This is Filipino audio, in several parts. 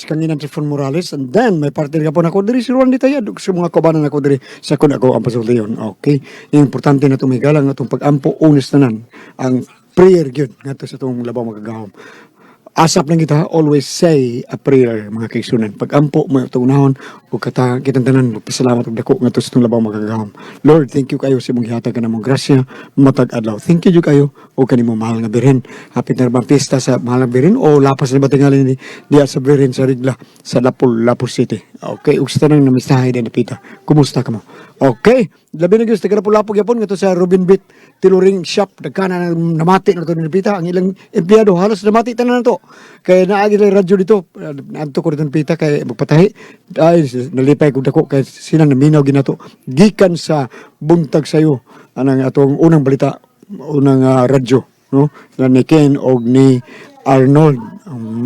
kanginan si Fon Morales, and then may partner ka po na ko diri si Juan Ditaya, sa mga kabanan ako diri sa kun ako ang pasultiyon. Okay, importante na tumigalang atong pag-ampo honest tanan ang prayer gyud ngadto sa atong labaw magagahom. Asap lang kita, always say a prayer, mga kaigsunan. Pag-ampo mo itong unahon, o kitang tanan, magpasalamat og dako nga to sa itong labaw magagahom. Lord, thank you kayo sa mong gihatag ka na mong grasya, matag adlaw. Thank you kayo, o kanimo mahal nga birin. Hapit na bang pista sa mahal nga birin, o lapas na ba tingali ni diya sa birin sa Rigla, sa Lapu City. Okay, ug sa tanang namistahay din napita. Kumusta ka mo? Okay, labi na gyud taga Lapu gyapon nga to sa Robin Bit Tailoring Shop, nagkana na namati na to ni napita ang ilang empleyado halos namati tanan na to. Kaya naagi lang radyo dito, naadto ko dito napita kay magpatahi. Ay, nalipay ko dako kay sinang naminaw ginato. Gikan sa buntag sayo anang atong unang balita, unang radyo, no? Na ni Ken og ni Arnold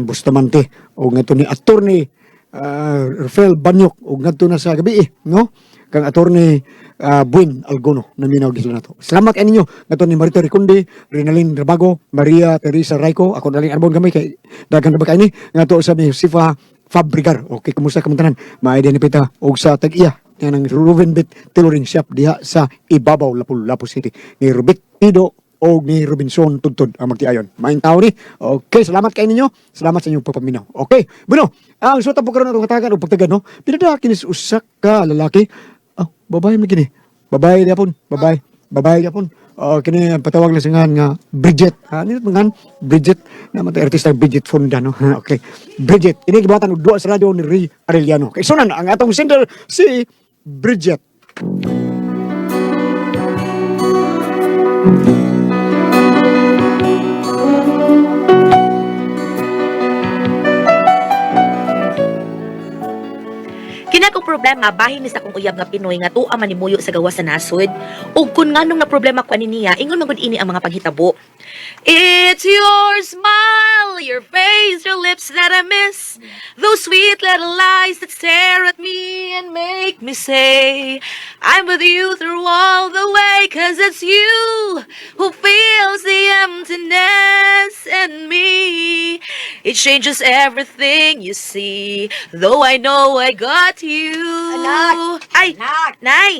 Bustamante og ngadto ni attorney Rafael Banyok og ngadto na sa gabi, no? Kang attorney Buin Algono na minaw gisla nato. Salamat kay ninyo ngadto ni Marito Riconde, Rinalyn Rabago, Maria Teresa Raico, ako naling arbon gamay kay daghan na ba kay ni ngadto sa mi Sifa Fabricar. Okay, kumusta ka man tanan? Maay din pita og sa tag-iya ng Ruben Bit Tailoring Shop diha sa Ibabaw, Lapu City. Ni Rubit Pido o ni Robinson Tudtod ang magtiayon. Maing tao ni. Okay, salamat kay ninyo. Salamat sa inyong papaminaw. Okay, bueno, ang suta po karon atong katagan o pagtagad, no? Pinada kinis usak ka lalaki. Babae mo gini. Babae yapon. Babae yapon. Kini patawag na singahan nga Bridget. Nito mangan Bridget na matay artista Bridget Fonda, no? Okay. Bridget. Ini gibatan og duwa sa radyo ni Ray Arellano. Kay sunan ang atong singer si Bridget. Kina kong problema bahin ni sa kong uyab nga Pinoy nga tuwa man nimuyo sa gawas sa nasod. Ug kun nganong na problema ko ani niya, ingon man gud ini ang mga paghitabo. It's your smile, your face, your lips that I miss. Those sweet little lies that stare at me and make me say I'm with you through all the way, 'cause it's you who fills the emptiness in me. It changes everything you see, though I know I got you. Anak! Ay! Anak! Nay!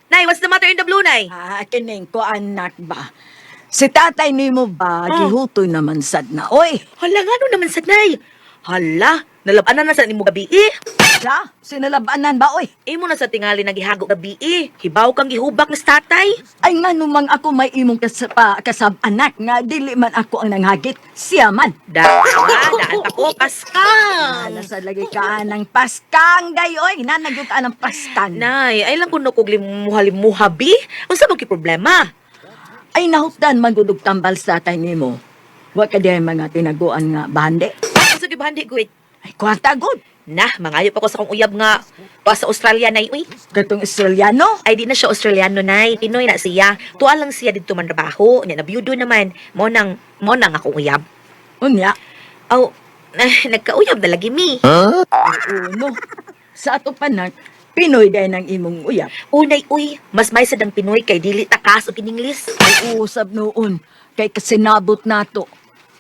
Nay, what's the matter in the blue, Nay? Kining ko anak ba? Si tatay ni mo ba, gihutoy naman sad na. Oy! Hala nga no naman sad, Nay. Hala, nalabanan na sa nimo gabi Siya? Sinalabanan ba, oy? Imo na sa tingali nagihago gabi Hibaw kang gihubak na sa tatay. Ay nga numang ako may imong kasab anak nga dili man ako ang nanghagit. Siya man. Daan ako, paskang. Nasa lagi ka ng paskang, day, oy. Nanagyod ka ng paskang. Nay, ay lang kuno kog limuha, bi. Unsa man ki problema? Ay nahutdan man gudog tambal sa tatay ni mo. Wa ka diay mga tinaguan nga bande. Unsa gi bandi ko? Ay kwarta good. Nah, mangayop ako sa kong uyab nga pa sa Australia, Nay, uy. Katong Australiano. Ay, di na siya Australiano, Nay. Pinoy na siya. Tuwa lang siya dito man trabaho. Nya, nabiyudo naman. Mo nang akong uyab. Unya. Aw, nagkauyab na lagi, mi. Uno. Sa ato panak, Pinoy day ng imong uyap. Unay, uy. Mas may sadang Pinoy kay dili takas o kininglis. Ay usab noon. Kay kasinabot nato.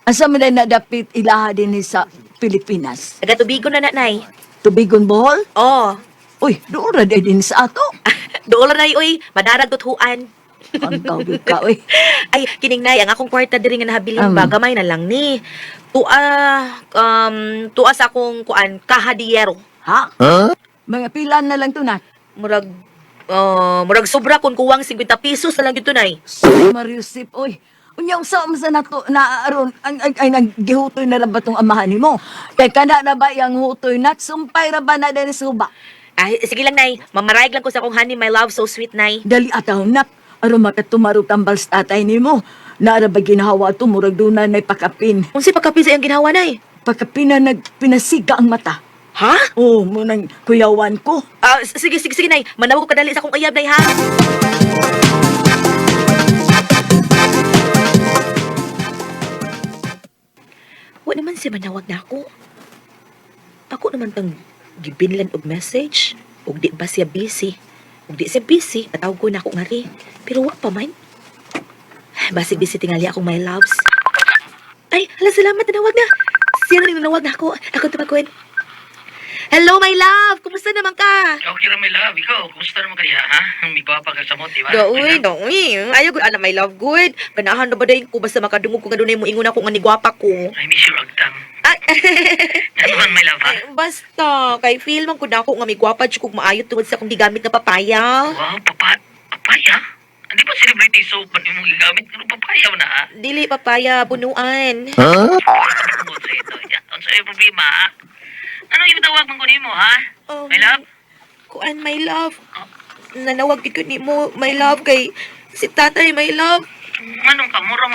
Asa mo na nadapit ilaha din sa Pilipinas. Nagatubigo na, Nay. Tubigon Bohol? Oh. Uy, doon ra din sa ato. Doon na, uy. Madarag huan. Ang tawag ka, uy. Ay, kining Nay, ang akong kwarta diri nga nahabilin ba, gamay na lang ni. Tua sa akong kuan, kahadiyero. Ha? Mga pilan na lang to na. Murag sobra kun kuwang 50 pesos na lang dito, Nay. Sorry, Mariusip, uy. Unyong sa na to na aron ay naggihutoy na lang ba tong amahan nimo? Kay kana na ba yang hutoy nat sumpay ra ba na din suba? Ay, sige lang, Nay. Mamarayag lang ko sa akong honey, my love, so sweet, Nay. Dali ataw nak aron makatumaro tambal sa tatay nimo. Naara ba ginahawa to murag dunan may pakapin. Unsa pagkapin sa iyang ginawa, Nay? Pakapin na nagpinasiga ang mata. Ha? Oh, mo nang kuyawan ko. Sige, Nay. Manawag ko kadali sa akong uyab, Nay, ha? Wa naman siya manawag na ako. Ako naman tang gibinlan og message. Ug di ba siya busy? Ug di siya busy, patawag ko na ako nga rin. Pero wa pa man. Basig busy tingali akong my loves. Ay, hala, salamat, nanawag na. Siya na rin nanawag na ako. Ako tumakuin. Hello, my love! Kumusta naman ka? Okay lang, my love. Ikaw, kumusta naman kaya, ha? May gwapa ka sa mo, di ba? Gawin, gawin. Ayaw, good, my love, good. Ganahan na ba dahin ko basta makadungog ko nga doon mo ingon ako nga ni gwapa ko. I miss you, Agtang. Ay, Ano man, my love, ha? basta, kay feel man ko na ako nga may gwapa dyan kung maayot tungod sa akong gigamit na papaya. Wow, papaya? Hindi ba celebrity soap man yung gigamit? Pero papaya na, ha? Dili papaya, bunuan. Ano sa ito? Ano sa iyo problema, ha? Ano yung tawag mong kunin mo, ha? Oh, My love? Kuan, my love. Nanawag ko ni mo, my love, kay si tatay, my love. Anong ka? Mura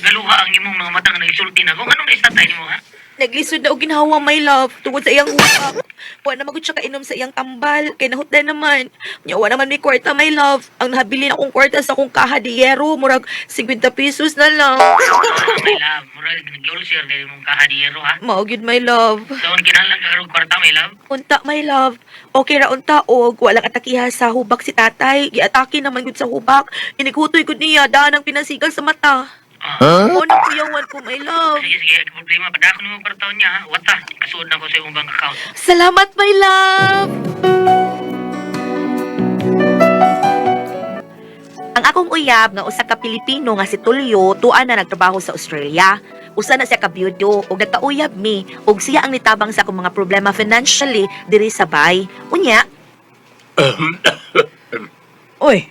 galuha ang imong mga matang na isulti na ko. Anong naistatay ni mo, ha? Naglisod na og ginhawa, my love, tungod sa iyang hukak. Wa na magud siya kainom sa iyang tambal, kay nahutdan naman. Nya wa naman may kwarta, my love. Ang nahabilin akong kwarta sa akong kaha de yero, murag 50 pesos na lang. My love, mura nag-ulcer din mong kahadiyero, ha? Mao gyud, my love. Taon kinalang karong kwarta, my love? Unta, my love. Okay ra unta og walang atakiha sa hubak si tatay. Giatake naman gud sa hubak. Inighutoy gud niya daan ang pinasigal sa mata. Mo na kuyawan ko, my love. Sige, problema. Padako naman kwarta niya, ha? Wata, kasuod na ko sa iyong bank account. Salamat, my love. Ang akong uyab nga usa ka Pilipino nga si Tulio tuan na nagtrabaho sa Australia. Usa na siya ka byudo ug nagkauyab mi ug siya ang nitabang sa akong mga problema financially diri sa bay. Unya, Oy,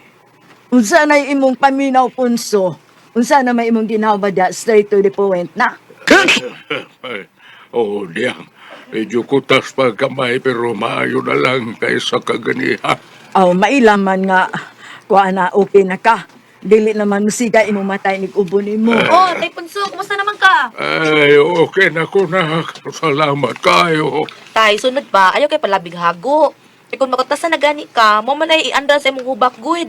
unsa na imong paminaw punso? Unsa na may imong ginawbada straight to the point na? Ay, oh, diyang. Medyo kutas pa kamay pero maayo na lang kaysa kaganiha. Aw, mailaman nga. Kuha na, okay na ka. Dili naman musiga imong matay ni ubo nimo. oh, tay Punso, kumusta naman ka? Ay, okay na ko na. Salamat kayo. Tay, sunod ba? Ayaw kay palabig hago. E kung makatasan na gani ka, mo man ay iandar sa imong hubak good.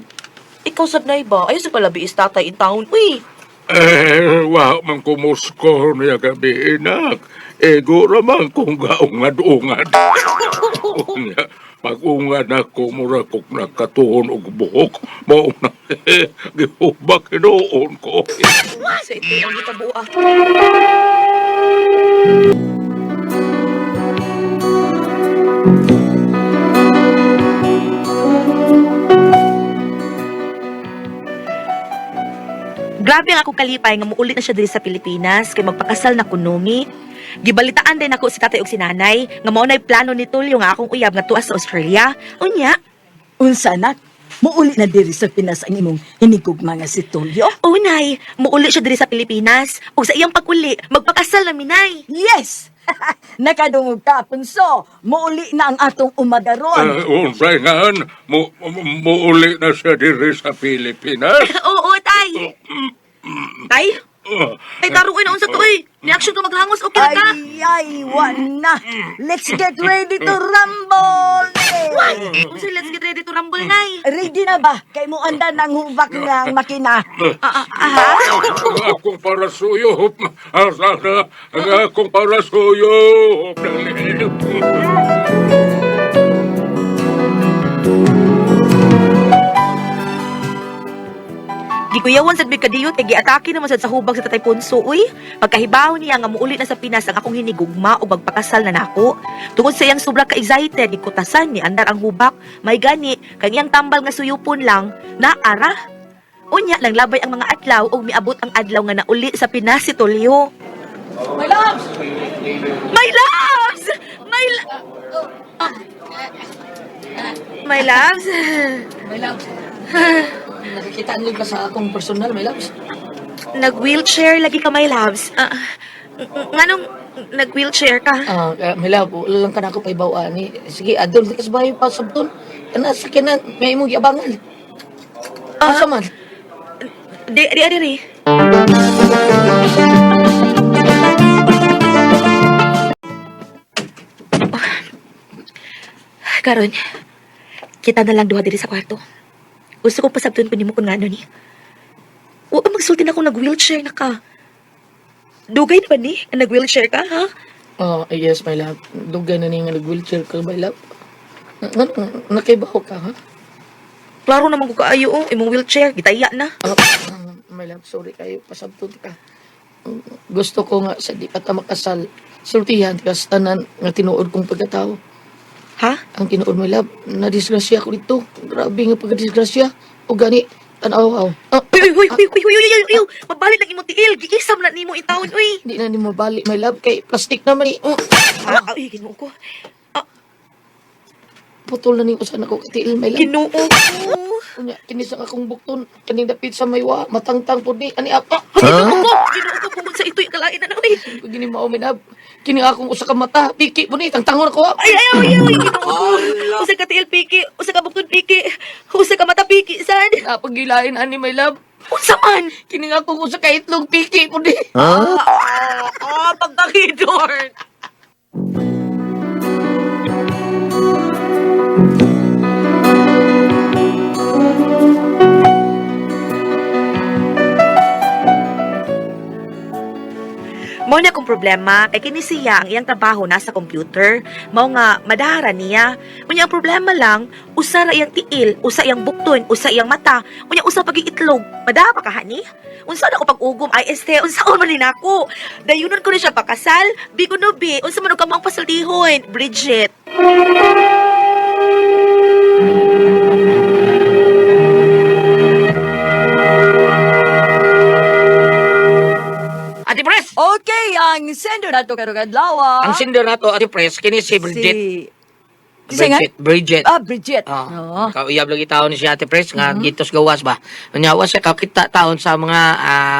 Ikaw sad na ba? Ayaw sa palabi is tatay in town. Uy, Wa man kumusko niya gabi, inak. Ego raman kung gaungad-ungad. Pag-ungad ako, mura kong nakatuhon og buhok. Mao na, gihubak hinoon ko. sa ito ang gitabua. Grabe ang akong kalipay nga muulit na siya diri sa Pilipinas kay magpakasal na kunomi. Gibalitaan din ako si tatay ug si nanay nga mao nay plano ni Tulio nga akong uyab nga tuas sa Australia. Unya, Unsa na? Muuli na diri sa Pinas ang imong hinigugma nga si Tulio? unay, muuli siya diri sa Pilipinas ug sa iyang paguli magpakasal na minay. Yes! Nakadungog ka, punso. Muuli na ang atong umagaron. Unsay nga, muuli na siya diri sa Pilipinas. Oo, tay. Tay? Tay, taruin na unsa to eh. Ni-action ka maghangos, okay na ka? Ay, na. Let's get ready to rumble! Unsa, let's get ready to rumble, nay. Ready na ba? Kay mo anda ng hubak nga ang makina. Akong para suyop. Asana, akong para suyop. Gikuyawan sad bigkadiyot kay giatake naman sad sa hubag sa tatay Punso uy. Pagkahibaw niya nga muuli na sa Pinas ang akong hinigugma o magpakasal na nako. Tungod sa iyang sobra ka excited gikutasan ni andar ang hubak. May gani kang iyang tambal nga suyupon lang naara. Unya lang labay ang mga adlaw ug miabot ang adlaw nga nauli sa Pinas si Tulio. My loves! My loves! My My loves. My loves. Nakikita niyo ka sa akong personal, my loves. Nag-wheelchair lagi ka, my loves. Nganong nag-wheelchair ka? My love, wala lang ka na ako paibawaan ni. Sige, adol di ka sa bahay pa sabton. Kana sa kinan, may imong giabangan. Asa man? Di. Karon, kita na lang duha diri sa kwarto. Gusto ko pasabton ko nimo kung ngano ni. Wa magsulti na akong nag-wheelchair na ka. Dugay na ba ni? Nag-wheelchair ka, ha? Yes, my love. Dugay na niya nga nag-wheelchair ka, my love. Nakaibaho ka, ha? Klaro naman ko kaayo, oh. Imong wheelchair, gitaya na. My love, sorry kayo, pasabton ka. Gusto ko nga sa di pa ta makasal, sultihan ka sa tanan nga tinuod kong pagkatao. Ha? Ang tinuod my love, nadisgrasya ko dito. Grabe nga pagkadisgrasya. O gani, tanaw-aw. Uy, uy, uy, uy, uy, uy, uy, uy, uy, mabalik lang imong tiil. Giisam na nimo itawon, uy. Hindi na ni mo balik my love kay plastic naman eh. Ay, ginoo ko. Putol na ni usan ako katiil my love. Ginoo ko. Kunya, kinisang akong bukton. Kaning dapit sa maywa, matangtang po ni. Ani apa? Ginoo ko kung sa ito'y kalain na, uy. Gini mao my love. Kini akong usa ka mata. Piki po ni, tangtangon ako. Ay, ay, ay, ay, ginoo ko. Usa ka tiil piki, usa ka bukton piki, usa ka mata piki, sad. Napagilain ani my love. Unsa man? Kini akong usa ka itlog piki po ni. Pagkakidor. Mao na akong problema kay kini siya ang iyang trabaho nasa computer. Mao nga madahara niya. Unya ang problema lang, usa ra iyang tiil, usa iyang bukton, usa iyang mata, unya usa pag itlog. Madaha pa kahani? Unsa na ko pag-ugom IST, unsaon man din ako. Dayunon ko na siya pakasal, bigo no bi, unsa man og kamang pasaldihon, Bridget. Ate Pres! Okay, ang sender na to karong adlaw. Ang sinder na to, Ate Pres, kini si Bridget. Si nga? Bridget. Bridget. Oh, kauyab lagi taon ni si Ate Pres nga gitos gawas ba. Nyawa siya kakita taon sa mga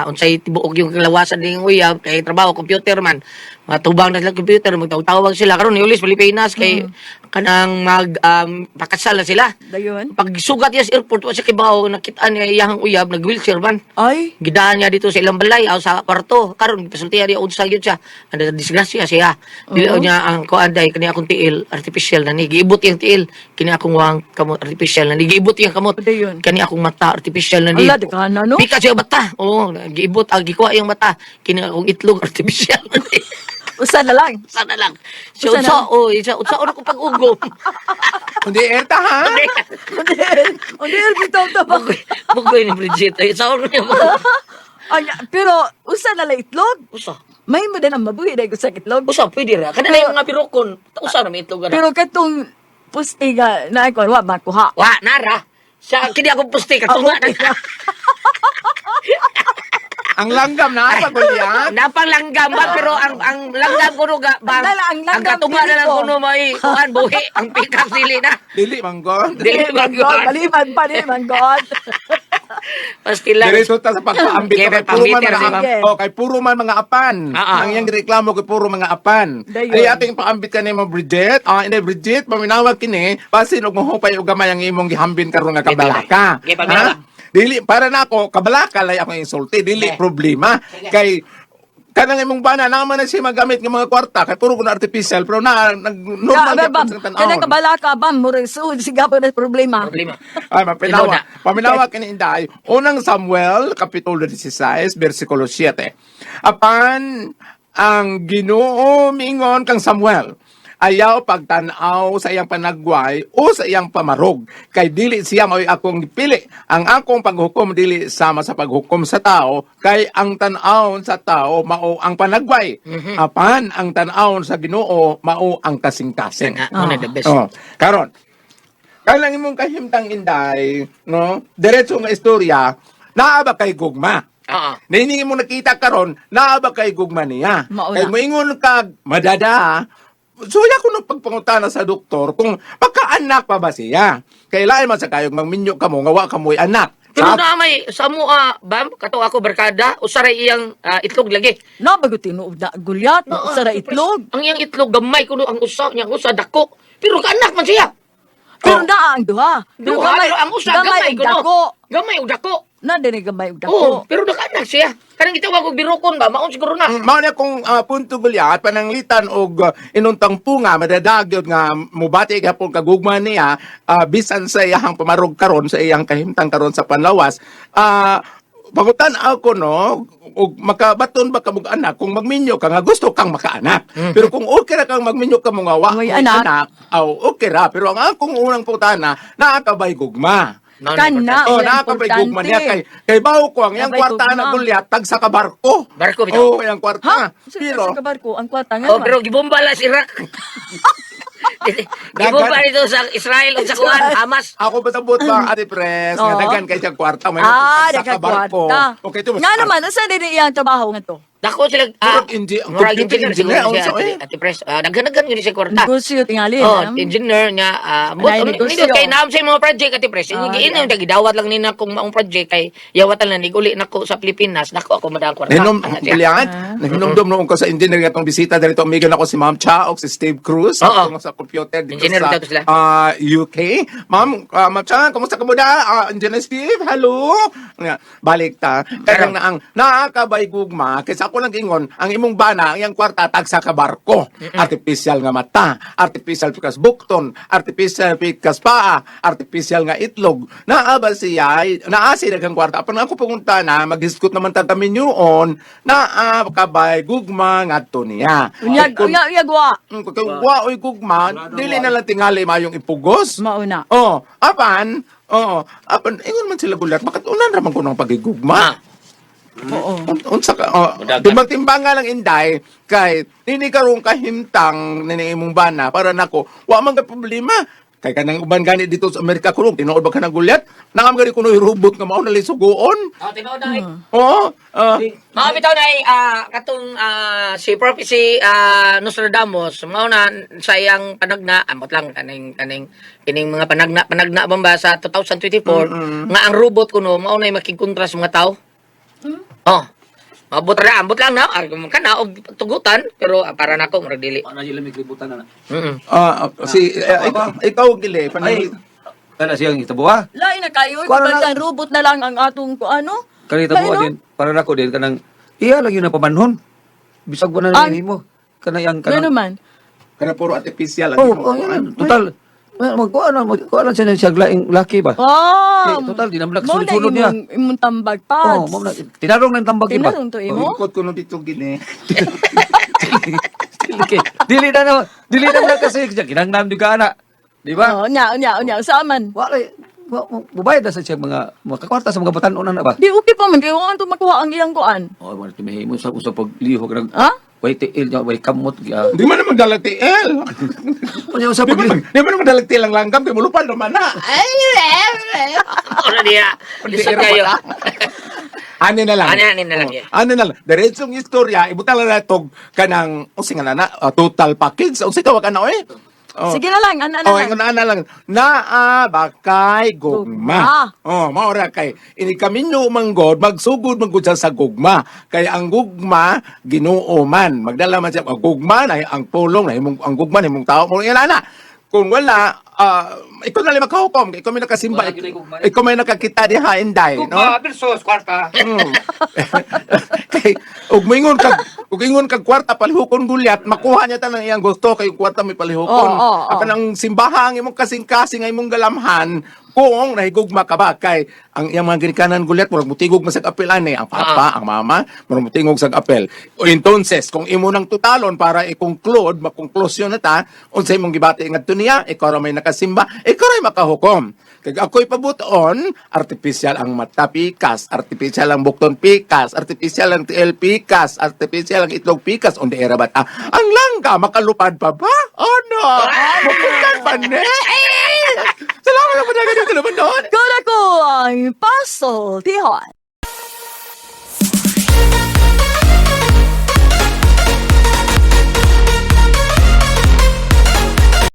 unsay tibuok yung lawasan ding uyab kay trabaho computer man. Matubang na sila computer magtawag sila karon ni Ulis Pilipinas kay kanang pakasal na sila. Dayon. Pag sugat niya sa airport wa siya kibaw nakita niya iyang uyab nag-wheelchair man. Ay, Gidaan niya dito sa ilang balay aw sa kwarto. Karon pasultiya diya unsa gyud siya. Anda disgrasya siya. Dili niya ang kuanday kani akong tiil artificial na ni giibot yung tiil. Kini akong wang kamot artificial na ni giibot yung kamot. Dayon. Kani akong mata artificial na ni. ala, di ka na, no? Pika siya mata. Oo, giibot ang gikuha yung mata. Kini akong itlog artificial na ni. Usa na lang. Sana lang. Si Usa Unsa, na. oy, sa Unsa ko pag-ugom. Hindi, Erta, ha? Hindi, bitaw to ba? Bugoy ni Bridget. Ay, sa ano niya mo? Pero, usa na lang itlog. Usa. May mo din ang mabuhi dahil sa itlog. Usa, pwede ra. Kana na yung mga pirokon. Usa na may itlog ra. Pero katong pustiga na ako, wa makuha. Wa, nara. Sa kini akong pusti katunga na. Ang langgam na, pagulyan. Napanlanggam ba pero ang langgam ko no ga ba Ang langgam ang katunga na lang dili ko. kuno may kuan buhi ang pikak dili na. Dili, manggon. Dili ba God, maliban pa din, man God. Pasti lang. Diretso ta sa pagpaambit. Kaya Kay puro man pambiter, mga sige. kay puro man mga apan. Ang iyang reklamo kay puro mga apan. Dayon. Ay ating paambit kanimo mo Bridget. Ina Bridget, paminawag kini basin og mahupay og gamay ang imong gihambin karon nga kabalaka. Sige, paminawag. Dili para nako kabalaka lay ako insulti, dili Okay. problema. Kay kanang imong bana naman na siya magamit ng mga kwarta kay puro kun artificial pero normal Ya, gyud bam, sa kada tan-awon. kabala ka, bam, murag suod, siga pa na problema. Problema. Ay, mapinawa. Ilona. Paminawa kini inday. Unang Samuel, Kapitulo 16, versikulo 7. Apan, ang Ginoo mingon kang Samuel, ayaw pagtanaw sa iyang panagway o sa iyang pamarog. Kay dili siya mo'y akong gipili. Ang akong paghukom dili sama sa paghukom sa tao, kay ang tanawon sa tao mao ang panagway. Apan, ang tanawon sa Ginoo mao ang kasing-kasing. Una the best. Oh, karon. Kailang imong kahimtang inday, no? Diretso nga istorya, naaba kay gugma. Oo. Nahiningi mo nakita karon, naaba kay gugma niya. Mauna. Kay moingon kag madada. Suya ko nung pagpangutana sa doktor kung magkaanak pa ba siya. Kailangan man sa kayong magminyo ka mo, ngawa ka mo'y anak. Pero na may sa mo bam kato ako barkada usaray iyang itlog lagi. No, bago tinuod na gulyat, no, sa itlog. Ang iyang itlog gamay kuno ang usa niyang usa dako. Pero kaanak man siya. Pero na ang duha. Pero Duha, pero ang usa gamay ang kuno. dako. Gamay og dako. Na din gamay og Oo, dako. pero nakaanak siya. Kanang gitawag og birokon ba maon siguro na. Mao na kung punto gulyat pananglitan og inuntang punga madadagyod nga mubati gapon kagugma niya bisan sa iyang pamarog karon sa iyang kahimtang karon sa panlawas. Pangutan ako no ug makabaton ba ka mong anak kung magminyo ka nga gusto kang makaanak. Pero kung okay ra kang magminyo ka mong awa May may anak. okay ra pero ang akong unang putana naakabay gugma. Kana, Oh, wala nakakabay importante. gugma niya kay bawo ko ang iyang Nakabay kwarta na gugma. gulyat tag sa kabarko. Barko bitaw. Oh, iyang kwarta. Ha? Pero Sa kabar ko, ang kwata nga. Oh, pero gibomba la si Rak. Gibo pa dito sa Israel o sa Kuan, Hamas. Ako pasabot ba, Ate Pres, nga Oo. dagan kay siyang kwarta. May Daghang barko. kwarta. Okay, ito mas... Nga naman, saan din iyang trabaho nga to? Dako sila, Murag engineer engineer siguro also, siya, Ate Pres. Daghan-daghan yun siya kwarta. Negosyo tingali. Oh, engineer nga, Ay, negosyo. hindi kay naam sa mga project, Ate Pres. Hindi yeah. gidawat lang nina kung maong project kay yawatan lang uli nako sa Pilipinas. Nako ako madang kwarta. Nahinom, kulihan, nahinom noon ko sa engineer nga itong bisita dito. Umigan ako si Ma'am Cha o si Steve Cruz. Oo. Ako sa computer dito Engineer sa daw sila. UK. Ma'am, Ma'am Cha, kumusta ka mo da? Engineer Steve, hello. Nga, balik ta. Kaya na ang nakakabay gugma, kaysa ako lang ingon, ang imong bana, ang iyang kwarta, tagsa ka barko. Artificial nga mata, artificial pikas bukton, artificial pikas paa, artificial nga itlog. Naaba siya, naasi kang kwarta. Apan ako pumunta na, mag-discut naman tatamin yun, naakabay gugma nga to niya. Unyag wa. Kung waoy gugma, dili na lang tingali mayong ipugos. Mauna. Apan, ingon man sila gulat, bakit unan raman ko ng pagigugma? Oo. Unsa ka, timbang nga lang inday, kay, nini karong kahimtang, nini imong bana, para nako, wa man ka problema. Kay kanang uban gani dito sa Amerika kulong, tinuod ba ka ng gulat? Nangam gani kuno irubot nga mao na lisugoon. Tinaw na Oo, mga bitaw na katong si Prophecy Nostradamus, mao na sa iyang panagna, amot lang kining mga panagna bamba sa 2024 nga ang robot kuno mao na makigkontra sa mga tao. Oh. Ambot lang na, kana og tugutan pero para nako murag dili. Ano sila may kalibutan na? ikaw gili, panay, Kana siyang itabuha? Lain na kayo, Kuwan na- ibang robot na lang ang atong ano. Kana itabuha din. Para nako din kanang iya lang yun na pamanhon. Bisag ba na Ang- mo? Kana yang Ano kana. naman? kana puro artificial ang Oh, imong kuan. total. Magkuha lang siya siyang laing laki ba? Total, di naman nakasunod-sunod niya. Imong tambag Oh, pads. ma'am na, tinarong ng tambagin ba? Tinarong to imo? Ikot ko no dito gini. Dili na naman kasi kinangnam di ka ana. Di ba? Unya, saan Wala, bubayad na sa siya mga kakwarta sa mga batanon na ba? Di okay pa man, di ko to makuha ang iyang kuan. Oh, wala timahimo sa usap pagliho ka Ha? way tiil, way kamot. Di man naman dalagtiel. Ano usap Di pagliho? man naman dalagtiel ang langgam, kay mulupad naman na. Ora diya. Lisod kayo. Ani na lang. Ani na lang, yeah. Ani na lang. Diretsong istorya, ibutang lang natog kanang, usi nga na, total package. Usi tawag ka na, eh. Sige na lang, ano Oh, lang. ana lang. Naa bakay gugma. Gugma. Maora kay ini kami no manggod magsugod manggod sa gugma. Kay ang gugma Ginoo man. Magdala man siya ang gugma na ang pulong na himong ang gugma na himong tao mo na. Kung wala, ikaw na lang makahukom. Ikaw may nakasimba. Wala, ginay gugma. Ikaw may nakakita diha inday, no? versus kwarta. Kay ug moingon kag kwarta palihukon gulyat, makuha niya tanang iyang gusto kay kwarta may palihukon. Oo. Apan ang simbahan imong kasing-kasing nga imong galamhan kung nahigugma ka ba kay ang iyang mga ginikanan gulyat murag mutigog masag apel ani ang papa, ang mama, murag mutingog sag apel. O entonces kung imo nang tutalon para i-conclude, makonklusyon na ta unsay imong gibati ngadto niya, ikaw ra may nakasimba, ikaw ra makahukom. Kag ako'y pabuton, artificial ang mata pikas, artificial ang bukton pikas, artificial ang tiil pikas, artificial ang itlog pikas, onde era bata. Ang langga, makalupad pa ba? Oh no! Mapuntan pa ne! Salamat naman na ganyan ka naman doon. Kala ko ang puzzle, tihon.